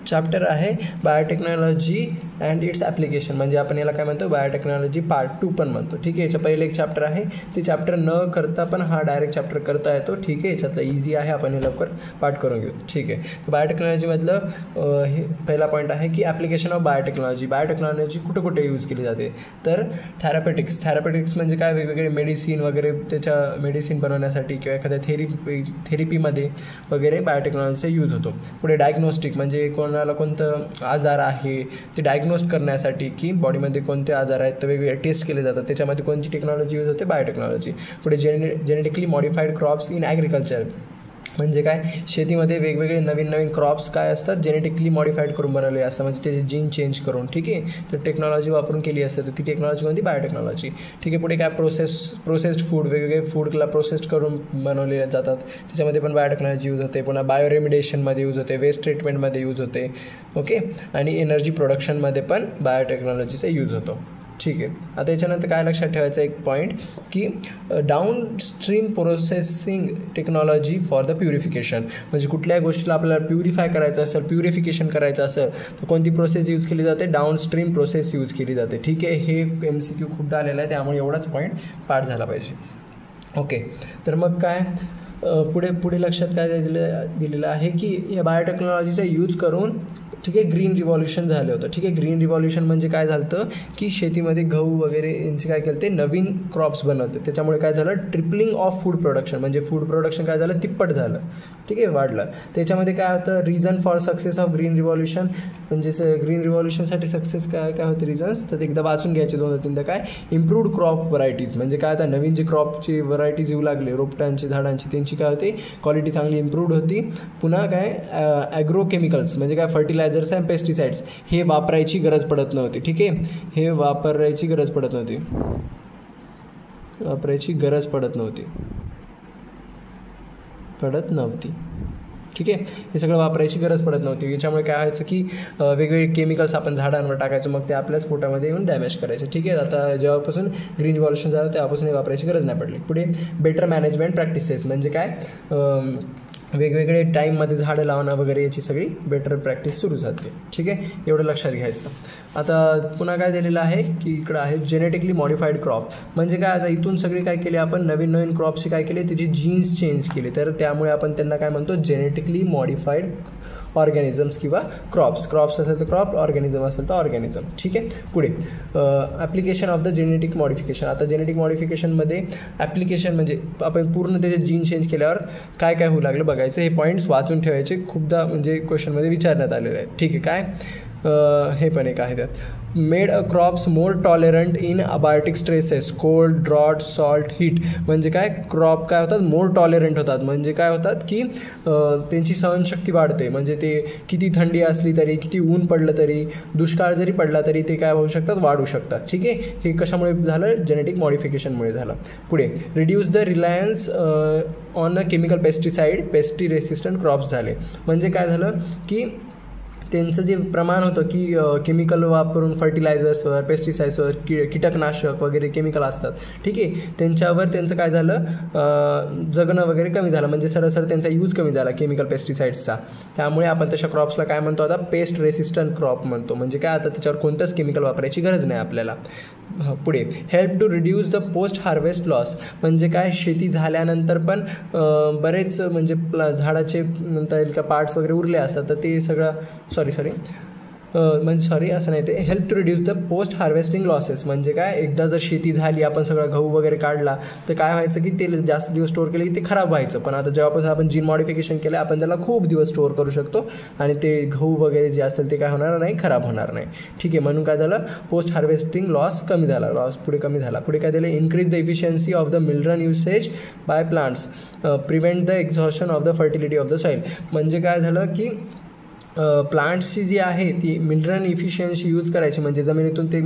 Chapter आहे biotechnology and it's application, म्हणजे आपण याला काय म्हणतो बायोटेक्नॉलॉजी पार्ट 2 पण म्हणतो. ठीक आहे, याचं पहिलं एक चॅप्टर आहे, ते चॅप्टर न करता पण हा डायरेक्ट चॅप्टर करता येतो. ठीक आहे, याच्यातलं इझी आहे, आपण हे लवकर पाठ करून घेऊ. ठीक आहे, तर बायोटेक्नॉलॉजीमधलं हे पहिला पॉईंट आहे की ॲप्लिकेशन ऑफ बायोटेक्नॉलॉजी. बायोटेक्नॉलॉजी कुठे कुठे यूज केली जाते, तर थेरॅपेटिक्स म्हणजे काय, वेगवेगळे मेडिसिन वगैरे, त्याच्या मेडिसिन बनवण्यासाठी किंवा एखाद्या थेरपीमध्ये वगैरे बायोटेक्नॉलॉजीचा यूज होतो. पुढे डायग्नोस्टिक म्हणजे कोणाला कोणतं आजार आहे ते डायग्नोस्ट करण्यासाठी की बॉडीमध्ये कोणते आजार आहेत तर वेगवेगळे टेस्ट केले जातात, त्याच्यामध्ये कोणती टेक्नॉलॉजी यूज होते, बायोटेक्नॉलॉजी. पुढे genetically modified crops in agriculture म्हणजे काय, शेतीमध्ये वेगवेगळे नवीन क्रॉप्स काय असतात जेनेटिकली मॉडिफाईड करून बनवले असतात, म्हणजे त्याचे जीन चेंज करून. ठीक आहे, तर टेक्नॉलॉजी वापरून केली असते, तर ती टेक्नॉलॉजी कोणती, बायोटेक्नॉलॉजी. ठीक आहे, पुढे काय प्रोसेस्ड फूड, वेगवेगळे फूडला प्रोसेस्ड करून बनवले जातात, त्याच्यामध्ये पण बायोटेक्नॉलॉजी यूज होते. पुन्हा बायोरेमिडिएशनमध्ये यूज होते, वेस्ट ट्रीटमेंटमध्ये यूज होते. ओके, आणि एनर्जी प्रोडक्शनमध्ये पण बायोटेक्नॉलॉजीचा यूज होतो. ठीक आहे, आता याच्यानंतर काय लक्षात ठेवायचं एक पॉईंट की down stream processing technology for the purification, म्हणजे कुठल्याही गोष्टीला आपल्याला प्युरिफाय करायचं असेल, प्युरिफिकेशन करायचं असेल तर कोणती प्रोसेस यूज केली जाते, डाऊन स्ट्रीम प्रोसेस यूज केली जाते. ठीक आहे, हे MCQ खूपदा आलेलं आहे, त्यामुळे एवढाच पॉईंट पाठ झाला पाहिजे. ओके, तर मग काय पुढे लक्षात काय दिलेलं आहे की या बायोटेक्नॉलॉजीचा यूज करून ठीक आहे ग्रीन रिव्हॉल्युशन झालं होतं. ठीक आहे, ग्रीन रिव्हॉल्युशन म्हणजे काय झालं होतं की शेतीमध्ये गहू वगैरे यांचे काय केलं ते नवीन क्रॉप्स बनवते, त्याच्यामुळे काय झालं ट्रिपलिंग ऑफ फूड प्रोडक्शन, म्हणजे फूड प्रोडक्शन काय झालं तिप्पट झालं. ठीक आहे, वाढलं. त्याच्यामध्ये काय होतं reason for success of green revolution, म्हणजे ग्रीन रिव्हॉल्युशनसाठी सक्सेस काय होतं रिझन्स, तर एकदा वाचून घ्यायचे 2-3दा. काय इम्प्रूव्ड क्रॉप व्हरायटीज, म्हणजे काय आता नवीन जे क्रॉपची व्हरायटीज येऊ लागले रोपटांची झाडांची, त्यांची काय होते क्वालिटी चांगली इम्प्रूव्ड होती. पुन्हा काय ॲग्रोकेमिकल्स म्हणजे काय फर्टिलायझर्स अँड पेस्टिसाइड्स हे वापरायची गरज पडत नव्हती. ठीक आहे, हे वापरायची गरज पडत नव्हती. ठीक आहे, हे सगळं वापरायची गरज पडत नव्हती. याच्यामुळे काय व्हायचं की वेगवेगळे केमिकल्स आपण झाडांवर टाकायचो, मग ते आपल्याच पोटामध्ये येऊन डॅमेज करायचे. ठीक आहे, आता जेव्हापासून ग्रीन रिव्हॉल्युशन झालं तेव्हापासून हे वापरायची गरज नाही पडली. पुढे बेटर मॅनेजमेंट प्रॅक्टिसेस म्हणजे काय वेगवेगळे टाईममध्ये झाडं लावणं वगैरे याची सगळी बेटर प्रॅक्टिस सुरू झाली. ठीक आहे, एवढं लक्षात घ्यायचं. आता पुन्हा काय दिलेलं आहे की इकडं आहे जेनेटिकली मॉडिफाईड क्रॉप, म्हणजे काय आता इथून सगळी काय केली आपण नवीन क्रॉपची काय केली त्याची जीन्स चेंज केली, तर त्यामुळे आपण त्यांना काय म्हणतो जेनेटिकली मॉडिफाईड ऑर्गॅनिझम्स किंवा क्रॉप्स असेल तर क्रॉप, ऑर्गॅनिझम असेल तर ऑर्गॅनिझम. ठीक आहे, पुढे application of the genetic modification. आता जेनेटिक मॉडिफिकेशनमध्ये ॲप्लिकेशन म्हणजे आपण पूर्ण त्याचे जीन चेंज केल्यावर काय काय होऊ लागलं बघायचं. हे पॉईंट्स वाचून ठेवायचे, खूपदा म्हणजे क्वेश्चनमध्ये विचारण्यात आलेलं आहे. ठीक आहे, काय हे पण एक आहे त्यात made a crops more tolerant in abiotic stresses cold drought salt heat, म्हणजे काय क्रॉप काय होतात मोर टॉलरंट होतात, म्हणजे काय होतात की त्यांची सहनशक्ती वाढते, म्हणजे ते किती थंडी असली तरी, किती ऊन पडलं तरी, दुष्काळ जरी पडला तरी ते काय होऊ शकतात वाढू शकतात. ठीक आहे, हे कशामुळे झालं जेनेटिक मॉडिफिकेशनमुळे झालं. पुढे reduce the reliance on a chemical pest resistant crops झाले, म्हणजे काय झालं की त्यांचं जे प्रमाण होतं की केमिकल वापरून फर्टिलायझर्सवर पेस्टिसाइड्सवर कीटकनाशक वगैरे केमिकल असतात. ठीक आहे, त्यांच्यावर त्यांचं काय झालं जगणं वगैरे कमी झालं, म्हणजे सरसर त्यांचा यूज कमी झाला केमिकल पेस्टिसाइड्सचा. त्यामुळे आपण तशा क्रॉप्सला काय म्हणतो आता पेस्ट रेसिस्टंट क्रॉप म्हणतो, म्हणजे काय आता त्याच्यावर कोणतंच केमिकल वापरायची गरज नाही आपल्याला. पुढे help to reduce the post harvest loss, म्हणजे काय शेती झाल्यानंतर पण बरेच म्हणजे झाडाचे म्हणता येईल का पार्ट्स वगैरे उरले असतात, तर ते सगळं असं नाही, ते help to reduce the post harvesting losses, म्हणजे काय एकदा जर शेती झाली आपण सगळं गहू वगैरे काढला तर काय व्हायचं की ते जास्त दिवस स्टोअर केले की ते खराब व्हायचं, पण आता जेव्हापासून आपण जीन मॉडिफिकेशन केलं आपण त्याला खूप दिवस स्टोअर करू शकतो आणि ते गहू वगैरे जे असेल ते काय होणार नाही, खराब होणार नाही. ठीक आहे, म्हणून काय झालं पोस्ट हार्वेस्टिंग लॉस कमी झाला, कमी झाला. पुढे काय दिलं increase the efficiency of the mineral usage by plants, prevent the exhaustion of the fertility of the soil, म्हणजे काय झालं की प्लांट्सची जी आहे ती मिनरल इफिशियन्सी यूज करायची, म्हणजे जमिनीतून ते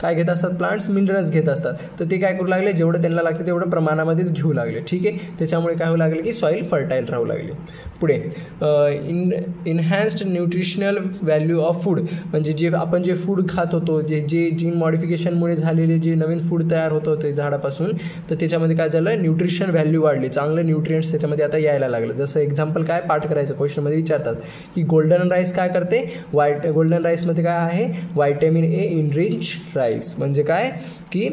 काय घेत असतात प्लांट्स, मिनरल्स घेत असतात. तर ते काय करू लागले, जेवढं त्यांना लागतं तेवढं प्रमाणामध्येच घेऊ लागले. ठीक आहे, त्याच्यामुळे काय होऊ लागले की सॉईल फर्टाईल राहू लागले. पुढे इन्हॅन्स्ड न्यूट्रिशनल व्हॅल्यू ऑफ फूड, म्हणजे जे आपण जे फूड खात होतो, जे जीन मॉडिफिकेशनमुळे झालेले जे नवीन फूड तयार होत होते झाडापासून, तर त्याच्यामध्ये काय झालं, न्यूट्रिशन व्हॅल्यू वाढली, चांगलं न्यूट्रिएंट्स त्याच्यामध्ये आता यायला लागलं. जसं एक्झाम्पल काय पाठ करायचं, क्वेश्चनमध्ये विचारतात की गोल्डन राईस काय करते, गोल्डन राईसमध्ये काय आहे, व्हायटॅमिन ए इनरिच राईस. म्हणजे काय की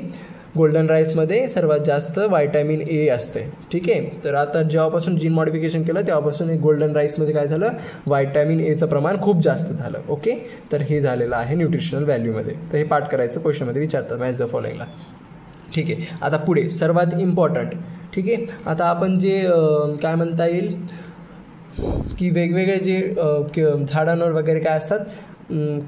गोल्डन राईसमध्ये सर्वात जास्त व्हायटॅमिन ए असते. ठीक आहे, तर आता जेव्हापासून जीन मॉडिफिकेशन केलं तेव्हापासून गोल्डन राईसमध्ये काय झालं, व्हायटॅमिन एचं प्रमाण खूप जास्त झालं. ओके, तर हे झालेलं आहे न्यूट्रिशनल व्हॅल्यूमध्ये. तर हे पाठ करायचं, क्वेश्चनमध्ये विचारतात मॅच द फॉलोइंगला. ठीक आहे, आता पुढे सर्वात इम्पॉर्टंट. ठीक आहे, आता आपण जे काय म्हणता येईल की वेगवेगळे जे झाडांवर वगैरे काय असतात,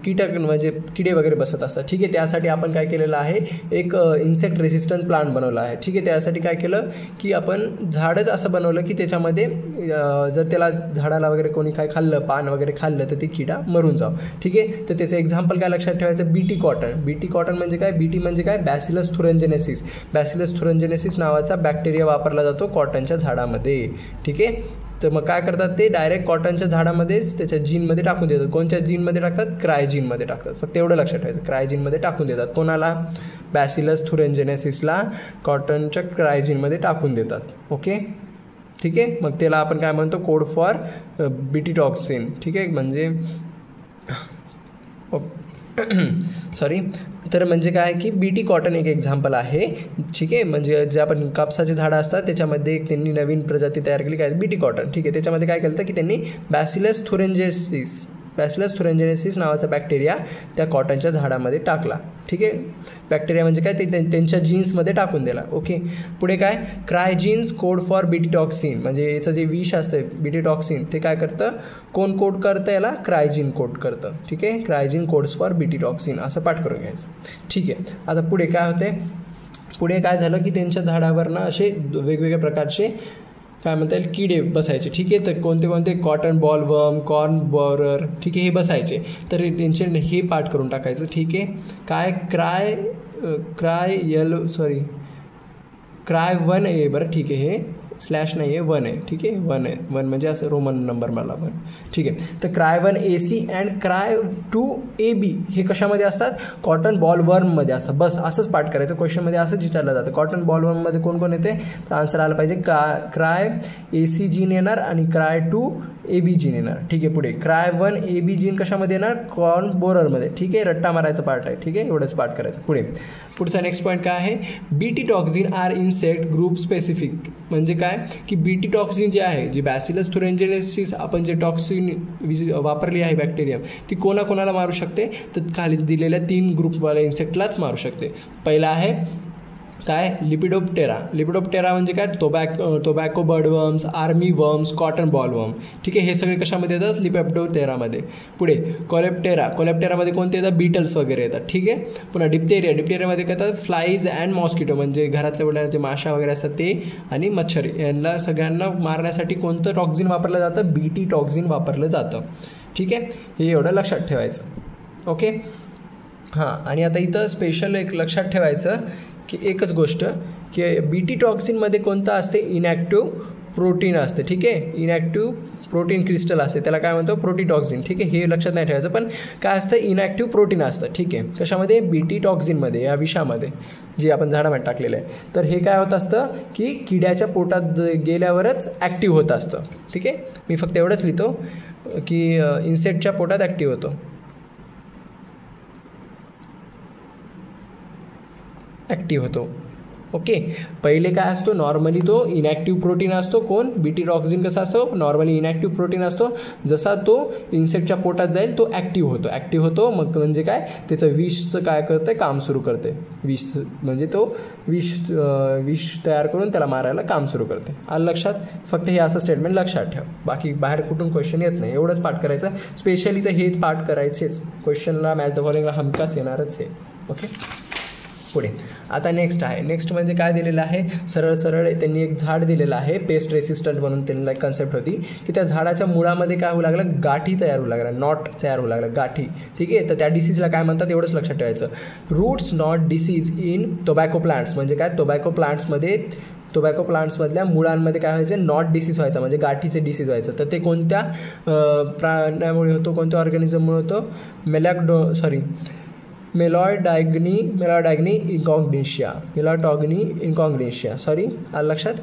कीटक म्हणजे किडे वगैरे बसत असतात. ठीक आहे, त्यासाठी आपण काय केलेलं आहे, एक इन्सेक्ट रेसिस्टंट प्लांट बनवला आहे. ठीक आहे, त्यासाठी काय केलं की आपण झाडच असं बनवलं की त्याच्यामध्ये जर त्याला झाडाला वगैरे कोणी काय खाल्लं, पान वगैरे खाल्लं, तर ते किडा मरून जावं. ठीक आहे, तर त्याचं एक्झाम्पल काय लक्षात ठेवायचं, बीटी कॉटन. बीटी कॉटन म्हणजे काय, बीटी म्हणजे काय, बॅसिलस थुरंजेनेसिस. बॅसिलस थुरंजेनेसिस नावाचा बॅक्टेरिया वापरला जातो कॉटनच्या झाडामध्ये. ठीक आहे, तर मग काय करतात, ते डायरेक्ट कॉटनच्या झाडामध्येच त्याच्या जीनमध्ये टाकून देतात. कोणत्या जीनमध्ये टाकतात, क्रायजीनमध्ये टाकतात. फक्त एवढं लक्षात ठेवायचं, क्रायजीनमध्ये टाकून देतात. कोणाला, बॅसिलस थुरंजेनेसिसला कॉटनच्या क्रायजीनमध्ये टाकून देतात. ओके, ठीक आहे, मग त्याला आपण काय म्हणतो, कोड फॉर बीटीटॉक्सिन. ठीक आहे, म्हणजे सॉरी, तर म्हणजे काय की बीटी कॉटन एक एक्झाम्पल आहे. ठीक आहे, म्हणजे जे आपण कापसाचे झाडं असतात त्याच्यामध्ये एक त्यांनी नवीन प्रजाती तयार केली, काय, बीटी कॉटन. ठीक आहे, त्याच्यामध्ये काय केलं की त्यांनी बॅसिलस थुरंजेनेसिस नावाचा बॅक्टेरिया त्या कॉटनच्या झाडामध्ये टाकला. ठीक आहे, बॅक्टेरिया म्हणजे काय, ते त्यांच्या जीन्समध्ये टाकून दिला. ओके, पुढे काय, क्रायजीन्स कोड फॉर बीटीटॉक्सिन, म्हणजे याचं जे विष असतं बीटीटॉक्सिन ते काय करतं, कोण कोड करतं याला, क्रायजीन कोड करतं. ठीक आहे, क्रायजीन कोड्स फॉर बीटीटॉक्सिन असं पाठ करून घ्यायचं. ठीक आहे, आता पुढे काय होते, पुढे काय झालं की त्यांच्या झाडावरनं असे वेगवेगळ्या प्रकारचे काय म्हणता येईल किडे बसायचे. ठीक आहे, तर कोणते कोणते, कॉटन बॉलवर्म, कॉर्न बोरर. ठीक आहे, हे बसायचे. तर त्यांचे हे पाठ करून टाकायचं. ठीक आहे, काय, क्राय 1 आहे बरं. ठीक आहे, हे स्लॅश नाही आहे, 1 आहे. ठीक आहे, 1 आहे, 1 म्हणजे असं रोमन नंबर मला 1. ठीक आहे, तर cry 1 AC and cry 2 AB हे कशामध्ये असतात, कॉटन बॉलवर्ममध्ये असतात. बस असंच पाठ करायचं, क्वेश्चनमध्ये असंच विचारलं जातं. कॉटन बॉलवर्ममध्ये कोण कोण येते, तर आन्सर आलं पाहिजे क्राय AC जीन येणार आणि क्राय 2 AB जीन येणार. ठीक आहे, पुढे क्राय 1 AB जीन कशामध्ये येणार, कॉर्न बोररमध्ये. ठीक आहे, रट्टा मारायचा पार्ट आहे. ठीक आहे, एवढंच पाठ करायचं. पुढचा नेक्स्ट पॉईंट काय आहे, बीटीटॉक्सिन आर इन्सेक्ट ग्रुप स्पेसिफिक. म्हणजे काय की बीटीटॉक्सिन जे आहे, जे बॅसिलस थुरंजेनेसिस आपण जे टॉक्सिन वापरली आहे बॅक्टेरिया, ती कोणाकोणाला मारू शकते, तर खाली दिलेल्या 3 ग्रुपवाल्या इन्सेक्टलाच मारू शकते. पहिला आहे काय, लिपिडोप्टेरा म्हणजे काय, tobacco budworms, army worms, cotton bollworm. ठीक आहे, हे सगळे कशामध्ये येतात, लिपिडोप्टेरामध्ये. पुढे कोलेप्टेरामध्ये कोणते येतात, बीटल्स वगैरे येतात. ठीक आहे, पुन्हा डिप्टेरियामध्ये काय येतात, फ्लाईज अँड मॉस्किटो म्हणजे घरातल्या उडणारे माशा वगैरे असतात ते, आणि मच्छर. यांना सगळ्यांना मारण्यासाठी कोणतं टॉक्झिन वापरलं जातं, बीटी टॉक्झिन वापरलं जातं. ठीक आहे, हे एवढं लक्षात ठेवायचं. ओके, हां, आणि आता इथं स्पेशल एक लक्षात ठेवायचं की एकच गोष्ट की बीटीटॉक्सिनमध्ये कोणतं असते, इनॅक्टिव्ह प्रोटीन असते. ठीक आहे, इनॅक्टिव्ह प्रोटीन क्रिस्टल असते, त्याला काय म्हणतो, प्रोटीटॉक्सिन. ठीक आहे, हे लक्षात नाही ठेवायचं, पण काय असतं, इनॅक्टिव्ह प्रोटीन असतं. ठीक आहे, कशामध्ये, बीटीटॉक्सिनमध्ये, या विषामध्ये जे आपण झाडामध्ये टाकलेलं आहे. तर हे काय होत असतं की किड्याच्या पोटात गेल्यावरच ॲक्टिव्ह होत असतं. ठीक आहे, मी फक्त एवढंच लिहितो की इन्सेक्टच्या पोटात ॲक्टिव्ह होतो, ॲक्टिव्ह होतो. ओके, पहिले काय असतो, नॉर्मली तो इनॅक्टिव्ह प्रोटीन असतो. कोण, बीटीटॉक्सिन कसा असतो, नॉर्मली इनॅक्टिव्ह प्रोटीन असतो. जसा तो इन्सेक्टच्या पोटात जाईल तो ॲक्टिव्ह होतो. मग म्हणजे काय, त्याचं विषचं काय करतं, काम सुरू करते. विष म्हणजे तो विष तयार करून त्याला मारायला काम सुरू करते. आलं लक्षात, फक्त हे असं स्टेटमेंट लक्षात ठेव, बाकी बाहेर कुठून क्वेश्चन येत नाही. एवढंच पाठ करायचं, स्पेशली तर हेच पाठ करायचेच. क्वेश्चनला मॅच द फॉलोइंगला हमखास येणारच आहे. ओके, पुढे आता नेक्स्ट आहे. नेक्स्ट म्हणजे काय दिलेलं आहे, सरळ सरळ त्यांनी एक झाड दिलेलं आहे पेस्ट रेसिस्टंट म्हणून. त्यांना एक कन्सेप्ट होती की त्या झाडाच्या मुळामध्ये काय होऊ लागलं, गाठी तयार होऊ लागला, नॉट तयार होऊ लागला, गाठी. ठीक आहे, तर त्या डिसीजला काय म्हणतात एवढंच लक्षात ठेवायचं. Roots knot disease in tobacco plants म्हणजे काय, टोबॅको प्लांट्समधल्या मुळांमध्ये काय व्हायचं, नॉट डिसीज व्हायचा म्हणजे गाठीचे डिसीज व्हायचं. तर ते कोणत्या प्राण्यामुळे होतो, कोणत्या ऑर्गॅनिझममुळे होतो, मेलॉडॉग्नी इन्कॉग्नेशिया आलं लक्षात,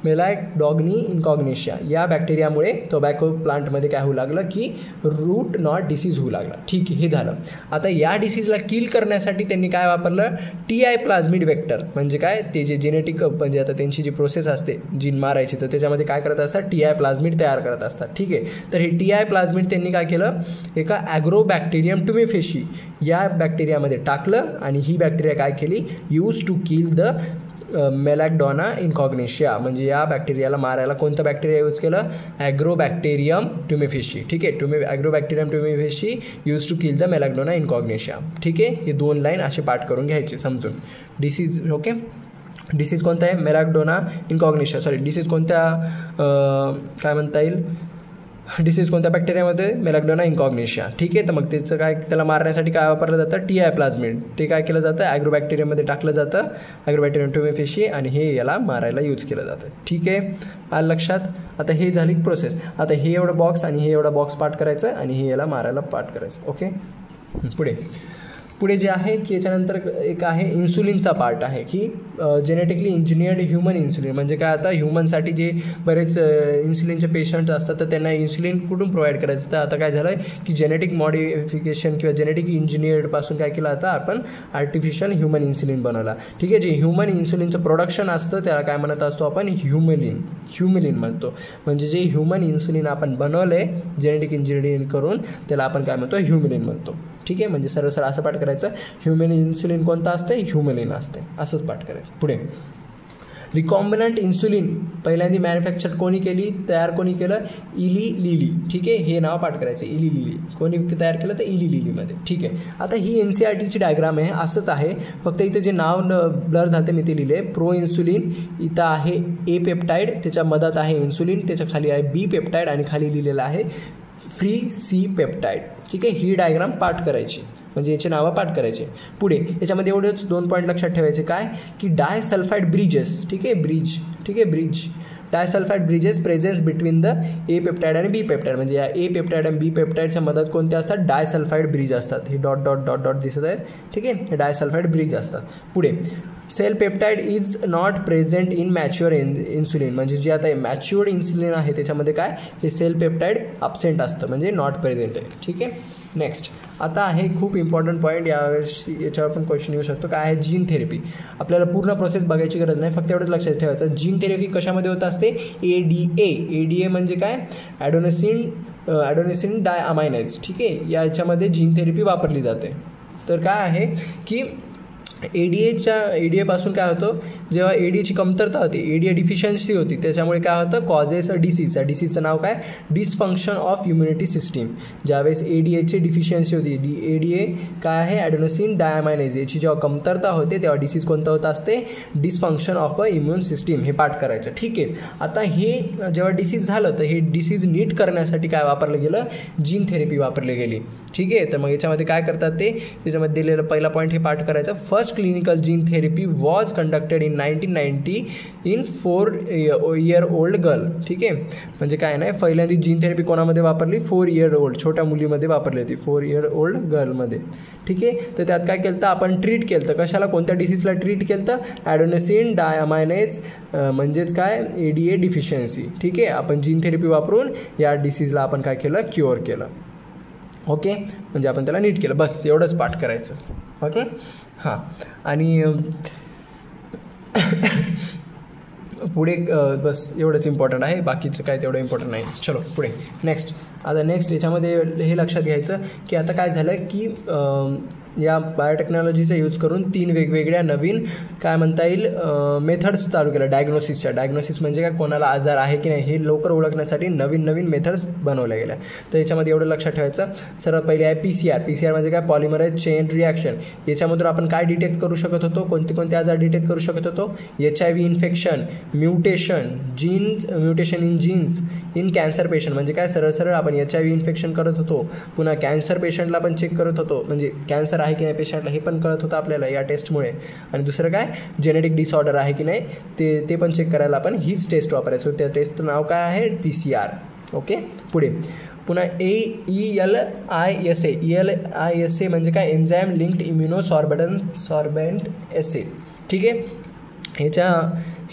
मेलॉडॉग्नी इन्कॉग्नेशिया या बॅक्टेरियामुळे टोबॅको प्लांटमध्ये काय होऊ लागलं की रूट नॉट डिसीज होऊ लागला. ठीक आहे, हे झालं. आता या डिसीजला किल करण्यासाठी त्यांनी काय वापरलं, TI प्लाझ्मिड वेक्टर म्हणजे काय, ते जे जेनेटिक म्हणजे आता त्यांची जी प्रोसेस असते जीन मारायची, तर त्याच्यामध्ये काय करत असतात, TI प्लाझ्मिड तयार करत असतात. ठीक आहे, तर हे TI प्लाझ्मिड त्यांनी काय केलं, एका ॲग्रोबॅक्टेरियम टुमेफेशी या बॅक्टेरियामध्ये टाकलं आणि ही बॅक्टेरिया काय केली, यूज टू किल द मेलॅकडॉना इन्कॉग्नेशिया म्हणजे या बॅक्टेरियाला मारायला कोणतं बॅक्टेरिया यूज केलं, ॲग्रोबॅक्टेरियम टुमेफेशी. ठीक आहे, ॲग्रोबॅक्टेरियम टुमेफेशी यूज टू किल द मेलॅकडॉना इन्कॉग्नेशिया. ठीक आहे, हे 2 लाईन असे पाठ करून घ्यायचे समजून. डिसीज ओके, डिसीज कोणता आहे, मेलॅकडॉना इन्कॉग्नेशिया. डिसीज कोणत्या काय म्हणता येईल, डिसीज कोणत्या बॅक्टेरियामध्ये, मेलॅकडॉना इन्कॉग्नेशिया. ठीक आहे, तर मग त्याचं काय, त्याला मारण्यासाठी काय वापरलं जातं, TI प्लाझ्मिड. ते काय केलं जातं, ॲग्रोबॅक्टेरियममध्ये टाकलं जातं, ॲग्रोबॅक्टेरियम टुमेफेशी, आणि हे याला मारायला यूज केलं जातं. ठीक आहे, आलं लक्षात. आता हे झाली प्रोसेस. आता हे एवढं बॉक्स आणि हे एवढा बॉक्स पाठ करायचं आणि हे याला मारायला पाठ करायचं. ओके, पुढे जे आहे की याच्यानंतर एक आहे इन्सुलिनचा पार्ट आहे की जेनेटिकली इंजिनियर्ड ह्युमन इन्सुलिन म्हणजे काय, आता ह्युमनसाठी जे बरेच इन्सुलिनचे पेशंट असतात तर त्यांना इन्सुलिन कुठून प्रोव्हाइड करायचं. तर आता काय झालं आहे की जेनेटिक मॉडिफिकेशन किंवा जेनेटिक इंजिनियर्डपासून काय केलं, आता आपण आर्टिफिशियल ह्युमन इन्सुलिन बनवला. ठीक आहे, जे ह्युमन इन्सुलिनचं प्रोडक्शन असतं त्याला काय म्हणत असतो आपण, ह्युमिलिन म्हणतो. म्हणजे जे ह्युमन इन्सुलिन आपण बनवलं आहे जेनेटिक इंजिनिअरिंग करून त्याला आपण काय म्हणतो, ह्युमिलिन म्हणतो. ठीक आहे, म्हणजे सरळ असं पाठ करायचं, ह्युमन इन्सुलिन कोणतं असते, ह्युमिलिन असते, असंच पाठ करायचं. पुढे रिकॉम्बिनंट इन्सुलिन पहिल्यांदा मॅन्युफॅक्चर कोणी केली, तयार कोणी केलं, इली लिली. ठीक आहे, हे नाव पाठ करायचं, इली लिली. कोणी तयार केलं तर इली लिलीमध्ये. ठीक आहे, आता ही NCERTची डायग्राम आहे, असंच आहे, फक्त इथे जे नाव ब्लर झालं मी ते लिहिले. प्रो इन्सुलिन इथं आहे A पेप्टाईड, त्याच्या मधात आहे इन्सुलिन, त्याच्या खाली आहे B पेप्टाईड आणि खाली लिहिलेलं आहे फ्री C पेप्टाईड. ठीक आहे, ही डायग्राम पाठ करायची म्हणजे याची नावं पाठ करायचे. पुढे याच्यामध्ये एवढेच 2 पॉईंट लक्षात ठेवायचे काय की डायसल्फाईड ब्रिजेस. ठीक आहे, bridge disulphide bridges presence between the A peptide आणि B पेप्टाईड म्हणजे या A पेप्टाईड आणि B पेप्टाईडच्या मदत कोणत्या असतात, डायसल्फाईड ब्रिज असतात. हे डॉट डॉट डॉट डॉट दिसत आहेत. ठीक आहे, हे डायसल्फाईड ब्रिज असतात. पुढे cell peptide is not present in mature insulin म्हणजे जे आता मॅच्युअर्ड इन्सुलिन आहे त्याच्यामध्ये काय, हे सेल पेप्टाईड अब्सेंट असतं म्हणजे नॉट प्रेझेंट आहे. ठीक आहे, नेक्स्ट आता आहे खूप इम्पॉर्टंट पॉईंट, याच्यावर पण क्वेश्चन येऊ शकतो. काय आहे, जीन थेरपी. आपल्याला पूर्ण प्रोसेस बघायची गरज नाही, फक्त एवढंच लक्षात ठेवायचं. जीन थेरपी कशामध्ये होत असते, ADA म्हणजे काय, ॲडोनिसिन डायअमायनेज. ठीक आहे, याच्यामध्ये जीन थेरपी वापरली जाते. तर काय आहे की ADAपासून काय होतं, जेव्हा ADAची कमतरता होती, ADA डिफिशियन्सी होती, त्याच्यामुळे काय होतं, कॉजेस अ डिसीज. त्या डिसीजचं नाव काय, डिसफंक्शन ऑफ इम्युनिटी सिस्टीम. ज्यावेळेस ADAची डिफिशियन्सी होती, ADA काय आहे, ॲडोनिसिन डायअमायनेज, याची जेव्हा कमतरता होते तेव्हा डिसीज कोणतं होत असते, dysfunction of a immune system. हे पाठ करायचं. ठीक आहे, आता हे जेव्हा डिसीज झालं तर हे डिसीज नीट करण्यासाठी काय वापरलं गेलं, जीन थेरपी वापरली गेली. ठीक आहे, तर मग याच्यामध्ये काय करतात ते, त्याच्यामध्ये दिलेलं पहिला पॉईंट हे पाठ करायचं. First clinical gene therapy was conducted in 1990 in 4-year-old girl. ठीक आहे, म्हणजे काय नाही, पहिल्यांदा जीन थेरपी कोणामध्ये वापरली, 4-year-old छोट्या मुलीमध्ये वापरली होती, 4-year-old गर्लमध्ये. ठीक आहे, तर त्यात काय केलं तर आपण ट्रीट केलं तर कशाला, कोणत्या डिसीजला ट्रीट केलं तर ॲडोनिसिन डायअमायनेज म्हणजेच काय, ADA डिफिशियन्सी. ठीक आहे, आपण जीन थेरपी वापरून या डिसीजला आपण काय केलं, क्युअर केलं. ओके, म्हणजे आपण त्याला नीट केलं. बस एवढंच पाठ करायचं. ओके, हां, आणि पुढे बस एवढंच इम्पॉर्टंट आहे, बाकीचं काय तेवढं इम्पॉर्टंट नाही. चलो पुढे नेक्स्ट. आता नेक्स्ट याच्यामध्ये हे लक्षात घ्यायचं की आता काय झालं की या बायोटेक्नॉलॉजीचा यूज करून 3 वेगवेगळ्या नवीन काय म्हणता येईल मेथड्स चालू केल्या डायग्नोसिसच्या. डायग्नोसिस म्हणजे काय, कोणाला आजार आहे की नाही हे लवकर ओळखण्यासाठी नवीन नवीन मेथड्स बनवल्या गेल्या. तर याच्यामध्ये एवढं लक्षात ठेवायचं. सर्वात पहिले आहे PCR. PCR म्हणजे काय, पॉलिमराइज चेन रिॲक्शन. याच्यामधून आपण काय डिटेक्ट करू शकत होतो, कोणते कोणते आजार डिटेक्ट करू शकत होतो, HIV infection, mutation in genes in cancer patient. म्हणजे काय, सरळ सरळ आपण HIV इन्फेक्शन करत होतो, पुन्हा कॅन्सर पेशंटला पण चेक करत होतो, म्हणजे कॅन्सर आहे की नाही पेशंटला हे पण कळत होतं आपल्याला या टेस्टमुळे. आणि दुसरं काय, जेनेटिक डिसऑर्डर आहे की नाही ते पण चेक करायला आपण हीच टेस्ट वापरायचो. त्या टेस्टचं नाव काय आहे, PCR. ओके, पुढे पुन्हा ELISA म्हणजे काय, एन्झाईम लिंक्ड इम्युनो सॉर्बेंट एसे. ठीक आहे,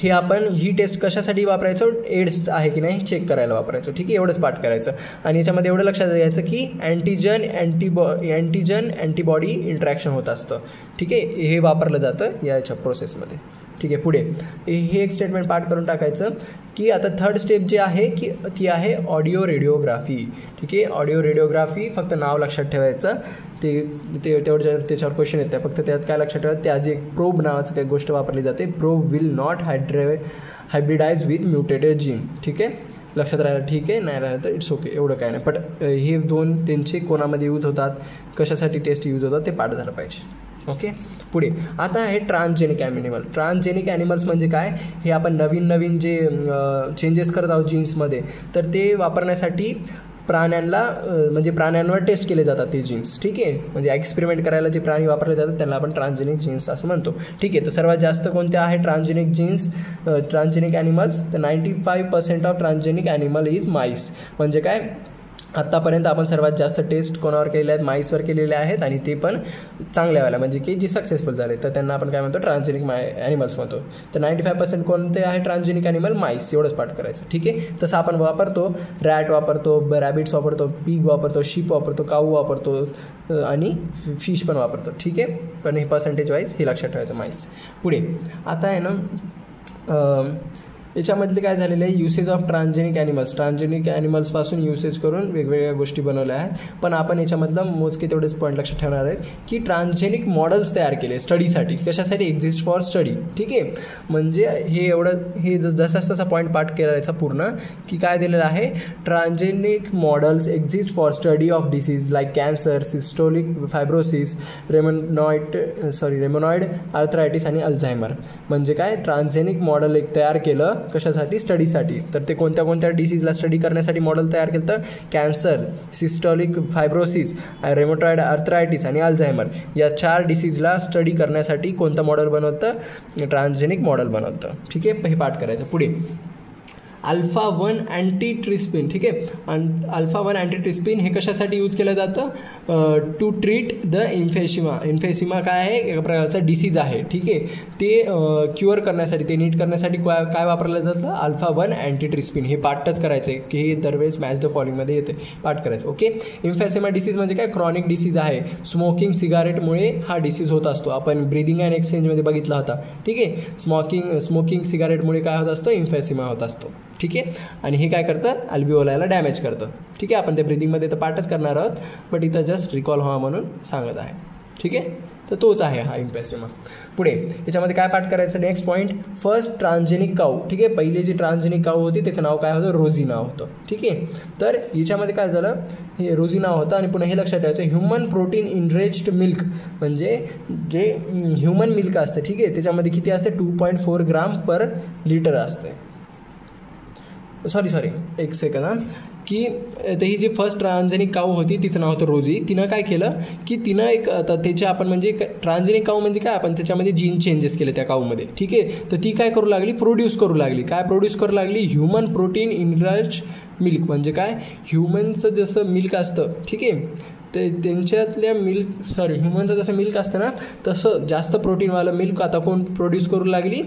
हे आपण ही टेस्ट कशासाठी वापरायचो, एड्स आहे की नाही चेक करायला वापरायचो. ठीक आहे, एवढंच पाठ करायचं. आणि याच्यामध्ये एवढं लक्षात द्यायचं की अँटीजन अँटीबॉडी इंटरॅक्शन होत असतं. ठीक आहे, हे वापरलं जातं याच्या प्रोसेसमध्ये. ठीक आहे, पुढे हे एक स्टेटमेंट पाठ करून टाकायचं की आता थर्ड स्टेप जी आहे की ती आहे ऑडिओ रेडिओग्राफी. ठीक आहे, ऑडिओ रेडिओग्राफी फक्त नाव लक्षात ठेवायचं. तेवढं त्याच्यावर क्वेश्चन येतं, फक्त त्यात काय लक्षात ठेवायचं, त्याची एक प्रोब नावाचं काही गोष्ट वापरली जाते. Probe will not hybridize with mutated gene. ठीक आहे, लक्षात राहिलं. ठीक आहे, नाही राहिलं तर इट्स ओके, एवढं काय नाही. बट हे दोन त्यांचे कोणामध्ये यूज होतात, कशासाठी टेस्ट यूज होतात ते पाठ झालं पाहिजे. ओके, पुढे आता आहे ट्रान्सजेनिक ॲनिमल. ट्रान्सजेनिक ॲनिमल्स म्हणजे काय, हे आपण नवीन जे चेंजेस करत आहोत जीन्समध्ये, तर ते वापरण्यासाठी प्राण्यांवर टेस्ट केले जातात ते जीन्स. ठीक आहे, म्हणजे एक्सपेरिमेंट करायला जे प्राणी वापरले जातात त्यांना आपण ट्रान्सजेनिक जीन्स असं म्हणतो. ठीक आहे, तर सर्वात जास्त कोणते आहे ट्रान्सजेनिक ॲनिमल्स, तर 95% of transgenic animal is MICE. म्हणजे काय, आत्तापर्यंत आपण सर्वात जास्त टेस्ट कोणावर केले आहेत, माईसवर केलेले आहेत, आणि ते पण चांगल्या वेळेला, म्हणजे की जे सक्सेसफुल झाले, तर त्यांना आपण काय म्हणतो, ट्रान्सजेनिक ॲनिमल्स म्हणतो. तर 95% कोणते आहे ट्रान्सजेनिक ॲनिमल, माईस. एवढंच पाठ करायचं. ठीक आहे, तसं आपण वापरतो, रॅट वापरतो, रॅबिट्स वापरतो, पिग वापरतो, शीप वापरतो, काऊ वापरतो आणि फिश पण वापरतो. ठीक आहे, पण हे पर्सेंटेज वाईज हे लक्षात ठेवायचं, माईस. पुढे आता आहे ना, याच्यामधले काय झालेलं आहे, युसेज ऑफ ट्रान्सजेनिक ॲनिमल्सपासून युसेज करून वेगवेगळ्या गोष्टी बनवल्या आहेत. पण आपण याच्यामधलं मोजके तेवढेच पॉईंट लक्षात ठेवणार आहेत की ट्रान्सजेनिक मॉडेल्स तयार केले स्टडीसाठी. कशासाठी, एक्झिस्ट फॉर स्टडी. ठीक आहे, म्हणजे हे जसा तसा पॉईंट पाठ करायचा पूर्ण की काय दिलेलं आहे, transgenic models exist for study of disease like cancer, cystic fibrosis, rheumatoid arthritis आणि अल्झायमर. म्हणजे काय, ट्रान्सजेनिक मॉडेल एक तयार केलं कशासाठी, स्टडीसाठी. तर ते कोणत्या कोणत्या डिसीजला स्टडी करण्यासाठी मॉडेल तयार केलं, तर cancer, systolic fibrosis, rheumatoid arthritis आणि अल्झायमर या 4 डिसीजला स्टडी करण्यासाठी कोणतं मॉडेल बनवतं, ट्रान्सजेनिक मॉडेल बनवतं. ठीक आहे, हे पाठ करायचं. पुढे अल्फा-1 अँटीट्रिस्पिन. ठीक आहे, अल्फा-1 अँटीट्रिस्पिन हे कशासाठी यूज केलं जातं, टू ट्रीट द इन्फेसिमा काय आहे, एका प्रकारचा डिसीज आहे. ठीक आहे, ते क्युअर करण्यासाठी, ते नीट करण्यासाठी काय वापरलं जातं, अल्फा-1 अँटीट्रिस्पिन. हे पाठच करायचं आहे की हे दरवेळेस मॅच द फॉलोइंगमध्ये येते, पाठ करायचं. ओके, इन्फेसिमा डिसीज म्हणजे काय, क्रॉनिक डिसीज आहे. स्मोकिंग सिगारेटमुळे हा डिसीज होत असतो. आपण ब्रिदिंग अँड एक्सचेंजमध्ये बघितला होता. ठीक आहे, स्मोकिंग सिगारेटमुळे काय होत असतं, इन्फेसिमा होत असतो. ठीक आहे, आणि हे काय करतं, अल्व्हिओलाला डॅमेज करतं. ठीक आहे, आपण त्या ब्रिदिंगमध्ये तर पाठच करणार आहोत, बट इथं जस्ट रिकॉल व्हावा म्हणून सांगत आहे. ठीक आहे, तर तोच आहे हा इम्फेसिमा. पुढे याच्यामध्ये काय पाठ करायचं, नेक्स्ट पॉईंट, फर्स्ट ट्रान्सजेनिक काऊ. ठीक आहे, पहिली जी ट्रान्सजेनिक काऊ होती त्याचं नाव काय होतं, रोझी नाव होतं. ठीक आहे, तर याच्यामध्ये काय झालं, हे रोझी नाव होतं. आणि पुन्हा हे लक्षात ठेवायचं, ह्युमन प्रोटीन इनरिच्ड मिल्क, म्हणजे जे ह्युमन मिल्क असतं. ठीक आहे, त्याच्यामध्ये किती असते, 2.4 ग्राम पर लिटर असते. सॉरी एक सेकंड हां, की तर ही जी फर्स्ट ट्रान्सजेनिक काऊ होती तिचं नाव होतं रोझी. तिनं काय केलं की तिनं एक आता त्याचे आपण म्हणजे ट्रान्सजेनिक काऊ म्हणजे काय, आपण त्याच्यामध्ये जीन चेंजेस केले त्या काऊमध्ये. ठीक आहे, तर ती काय करू लागली, प्रोड्यूस करू लागली ह्युमन प्रोटीन इनरिच्ड मिल्क. म्हणजे काय, ह्युमनचं जसं मिल्क असतं. ठीक आहे, ते त्यांच्यातल्या ह्युमनचं जसं मिल्क असतं ना, तसं जास्त प्रोटीनवालं मिल्क आता कोण प्रोड्यूस करू लागली,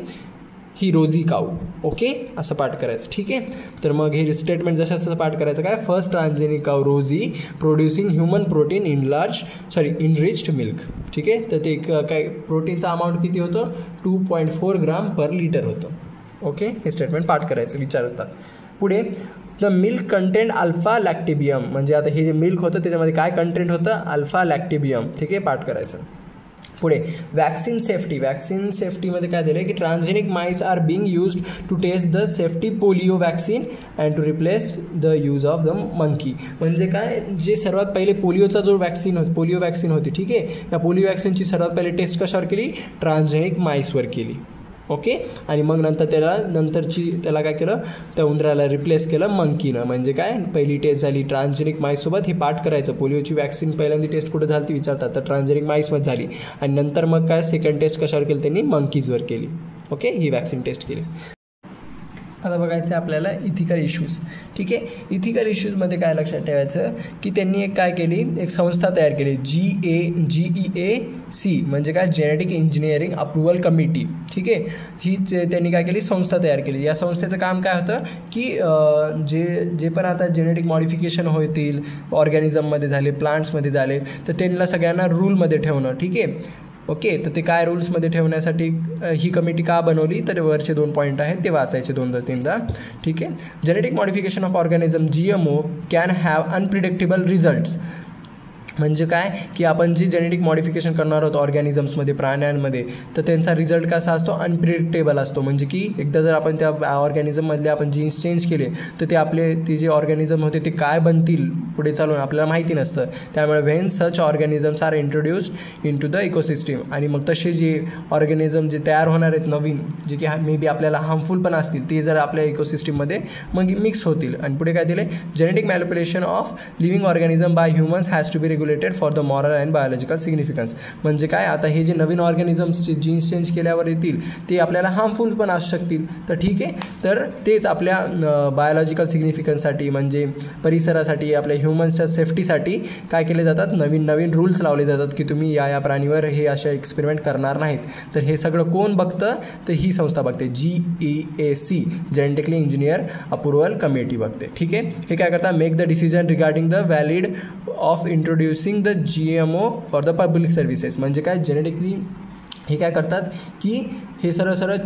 ही रोझी काऊ. ओके, असं पाठ करायचं. ठीक आहे, तर मग हे स्टेटमेंट जसं पाठ करायचं काय, first transgenic cow Rosie producing human protein enriched milk. ठीक आहे, तर ते काय प्रोटीनचा अमाऊंट किती होतं, 2.4 ग्राम पर लिटर होतं. ओके, हे स्टेटमेंट पाठ करायचं विचारतात. पुढे द मिल्क कंटेंट अल्फा लॅक्टिबियम, म्हणजे आता हे जे मिल्क होतं त्याच्यामध्ये काय कंटेंट होतं, अल्फा लॅक्टिबियम. ठीक आहे, पाठ करायचं. पुढे वॅक्सिन सेफ्टी. वॅक्सिन सेफ्टीमध्ये काय दिलं आहे की transgenic mice are being used to test the safety polio vaccine and to replace the use of the monkey. म्हणजे काय, जे सर्वात पहिले पोलिओचा जो पोलिओ वॅक्सिन होती, ठीक आहे, या पोलिओ वॅक्सिनची सर्वात पहिले टेस्ट कशावर केली, ट्रान्सजेनिक माइसवर केली. ओके, आणि मग नंतर त्याला काय केलं, त्या उंदराला रिप्लेस केलं मंकीनं. म्हणजे काय, पहिली टेस्ट झाली ट्रान्सजेनिक माईससोबत. हे पाठ करायचं, पोलिओची वॅक्सिन पहिल्यांदा टेस्ट कुठं झाली ती विचारतात, तर ट्रान्सजेनिक माईसमध्ये झाली. आणि नंतर मग काय, सेकंड टेस्ट कशावर केली, त्यांनी मंकीजवर केली. ओके, ही वॅक्सिन टेस्ट केली. आता बघायचं आहे आपल्याला इथिकल इश्यूज. ठीक आहे, इथिकल इश्यूजमध्ये काय लक्षात ठेवायचं की त्यांनी एक काय केली, एक संस्था तयार केली, GEAC, म्हणजे काय, जेनेटिक इंजिनिअरिंग अप्रुव्हल कमिटी. ठीक आहे, ही त्यांनी काय केली, संस्था तयार केली. या संस्थेचं काम काय होतं की जे पण आता जेनेटिक मॉडिफिकेशन होतील ऑर्गॅनिझममध्ये झाले, प्लांट्समध्ये झाले, तर त्यांना सगळ्यांना रूलमध्ये ठेवणं. ठीक आहे, ओके, तर ते काय रूल्समध्ये ठेवण्यासाठी ही कमिटी का बनवली, तर वरचे 2 पॉईंट आहेत ते वाचायचे 2-3दा. ठीक आहे, genetic modification of organism GMO can have unpredictable results. म्हणजे काय की आपण जे जेनेटिक मॉडिफिकेशन करणार आहोत ऑर्गॅनिझम्समध्ये, प्राण्यांमध्ये, तर त्यांचा रिझल्ट कसा असतो, अनप्रिडिक्टेबल असतो. म्हणजे की एकदा जर आपण त्या ऑर्गॅनिझममधले आपण जीन्स चेंज केले तर ते जे ऑर्गॅनिझम होते ते काय बनतील पुढे चालून आपल्याला माहिती नसतं. त्यामुळे when such organisms are introduced into the ecosystem, आणि मग तसे जे ऑर्गॅनिझम जे तयार होणार आहेत नवीन, जे की मे बी आपल्याला हार्मफुल पण असतील, ते जर आपल्या इकोसिस्टममध्ये मग मिक्स होतील. आणि पुढे काय दिले, genetic manipulation of living organism by humans has to be regulated for the moral and biological significance. म्हणजे काय, आता हे जे नवीन ऑर्गॅनिझम्सचे जीन्स चेंज केल्यावर येतील ते आपल्याला हार्मफुल पण असू शकतील. तर ठीक आहे, तर तेच आपल्या बायोलॉजिकल सिग्निफिकन्ससाठी, म्हणजे परिसरासाठी, आपल्या ह्युमन्सच्या सेफ्टीसाठी काय केले जातात, नवीन रूल्स लावले जातात की तुम्ही या प्राणीवर हे अशा एक्सपेरिमेंट करणार नाहीत. तर हे सगळं कोण बघतं, तर ही संस्था बघते, GEAC, genetically engineer approval committee बघते. ठीक आहे, हे काय करतात, make the decision regarding the valid of introducing the GMO for the public services. म्हणजे काय, जेनेटिकली हे काय करतात की हे सरळ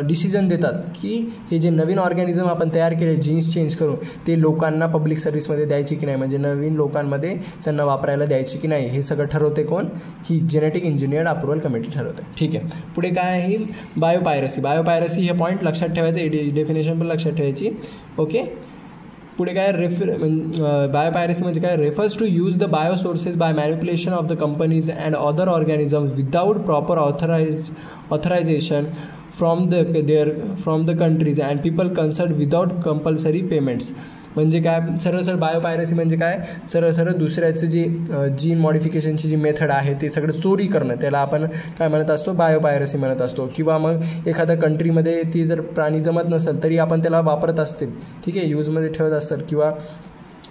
डिसिजन देतात की हे जे नवीन ऑर्गॅनिझम आपण तयार केले जीन्स चेंज करून, ते लोकांना पब्लिक सर्व्हिसमध्ये द्यायची की नाही, म्हणजे नवीन लोकांमध्ये त्यांना वापरायला द्यायची की नाही, हे सगळं ठरवते कोण, ही जेनेटिक इंजिनिअर्ड अप्रुव्हल कमिटी ठरवते. ठीक आहे, पुढे काय आहे, बायोपायरसी. बायोपायरसी हे पॉईंट लक्षात ठेवायचं, डेफिनेशन पण लक्षात ठेवायची. ओके, पुढे काय, बायोपायरसी म्हणजे काय, refers to use the bioresources by manipulation of the companies and other organisms without proper authorisation from the countries and people concern without compulsory payments. म्हणजे काय, सरळ बायोपायरसी म्हणजे काय, सरळ दुसऱ्याचं जे जीन मॉडिफिकेशनची जी मेथड आहे ते सगळं चोरी करणं, त्याला आपण काय म्हणत असतो, बायोपायरसी म्हणत असतो. किंवा मग एखाद्या कंट्रीमध्ये ती जर प्राणी जमत नसेल तरी आपण त्याला वापरत असतील, ठीक आहे, यूजमध्ये ठेवत असतात, किंवा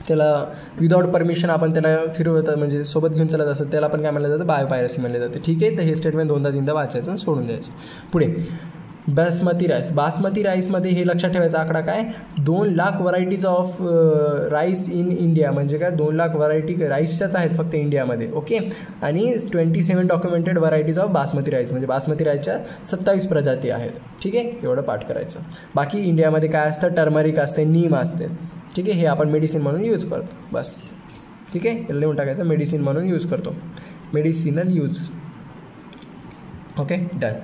त्याला विदाउट परमिशन आपण त्याला फिरवत, म्हणजे सोबत घेऊन चालत असतात, त्याला आपण काय म्हणलं जातं, बायोपायरसी म्हणलं जाते. ठीक आहे, तर हे स्टेटमेंट 2-3दा वाचायचं आणि सोडून द्यायचं. पुढे बासमती राईसमध्ये हे लक्षात ठेवायचा आकडा काय, 2 lakh varieties of rice in India. म्हणजे काय, 2 लाख व्हरायटी राईसच्याच आहेत फक्त इंडियामध्ये. ओके, आणि 27 documented varieties of basmati rice, म्हणजे बासमती राईसच्या 27 प्रजाती आहेत. ठीक आहे, एवढं पाठ करायचं. बाकी इंडियामध्ये काय असतं, टर्मरिक असते, नीम असते. ठीक आहे, हे आपण मेडिसिन म्हणून यूज करतो, बस. ठीक आहे, याला लिहून टाकायचं, मेडिसिन म्हणून यूज करतो, मेडिसिनल यूज. Okay, done.